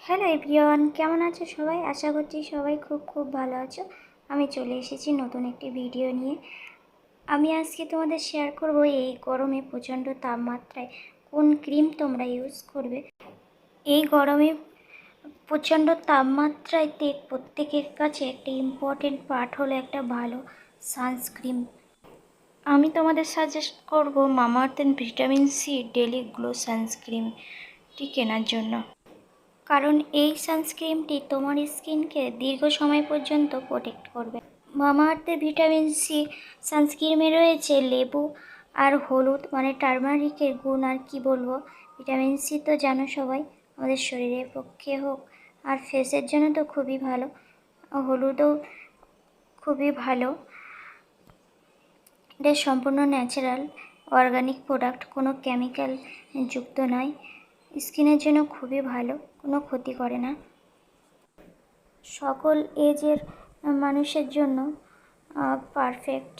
Hello everyone, কেমন আছো সবাই? আশা করছি সবাই খুব খুব ভালো আছো। আমি চলে এসেছি নতুন একটি ভিডিও নিয়ে। আমি আজকে তোমাদের শেয়ার করব এই গরমে প্রচণ্ড তাপমাত্রায় কোন ক্রিম তোমরা ইউজ করবে। এই গরমে প্রচণ্ড তাপমাত্রায় প্রত্যেকের কাছে একটা ইম্পর্টেন্ট পার্ট হলো একটা ভালো সানস্ক্রিন। আমি তোমাদের সাজেস্ট করব Mamaearth vitamin C daily glow সানস্ক্রিনটি কেনার জন্য, কারণ এই সানস্ক্রিনটি তোমার স্কিনকে দীর্ঘ সময় পর্যন্ত প্রোটেক্ট করবে। মামাআর্থের ভিটামিন সি সানস্ক্রিনে রয়েছে লেবু আর হলুদ মানে টারমারিকের গুণ। আর কি বলবো, ভিটামিন সি তো জানো সবাই আমাদের শরীরের পক্ষে হোক আর ফেসের জন্য তো খুবই ভালো, হলুদও খুবই ভালো। এটা সম্পূর্ণ ন্যাচারাল অর্গানিক প্রোডাক্ট, কোনো কেমিক্যাল যুক্ত নয়। স্কিনের জন্য খুবই ভালো, কোনো ক্ষতি করে না। সকল এজের মানুষের জন্য পারফেক্ট।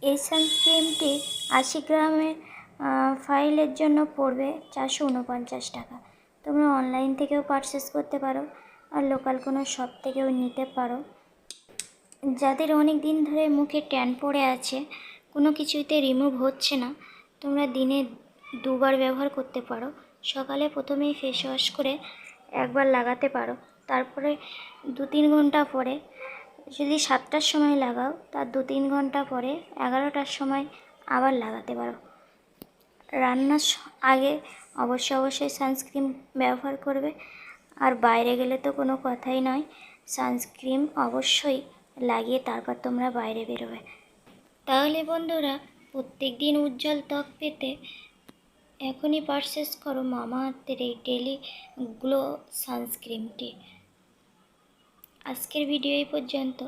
এই সানস্ক্রিনটি 80 গ্রামের ফাইলের জন্য পড়বে 449 টাকা। তোমরা অনলাইন থেকেও পারচেস করতে পারো আর লোকাল কোনো শপ থেকেও নিতে পারো। যাদের অনেক দিন ধরে মুখে ট্যান পড়ে আছে, কোনো কিছুতে রিমুভ হচ্ছে না, তোমরা দিনে 2বার ব্যবহার করতে পারো। সকালে প্রথমেই ফেস ওয়াশ করে একবার লাগাতে পারো, তারপরে 2-3 ঘন্টা পরে, যদি 7টার সময় লাগাও তার 2-3 ঘন্টা পরে 11টার সময় আবার লাগাতে পারো। রান্নার আগে অবশ্যই সানস্ক্রিন ব্যবহার করবে। আর বাইরে গেলে তো কোনো কথাই নয়, সানস্ক্রিন অবশ্যই লাগিয়ে তারপর তোমরা বাইরে বেরোবে। তাহলে বন্ধুরা, প্রত্যেক দিন উজ্জ্বল ত্বক পেতে এখনই পারচেস করো মামাআর্থের এই ডেলি গ্লো সানস্ক্রিনটি। আজকের ভিডিও এই পর্যন্ত,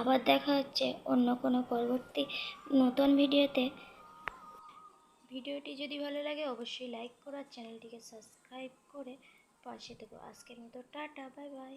আবার দেখা হচ্ছে অন্য কোনো পরবর্তী নতুন ভিডিওতে। ভিডিওটি যদি ভালো লাগে অবশ্যই লাইক করো আর চ্যানেলটিকে সাবস্ক্রাইব করে পাশে থেকো। আজকের মতো টাটা, বাই বাই।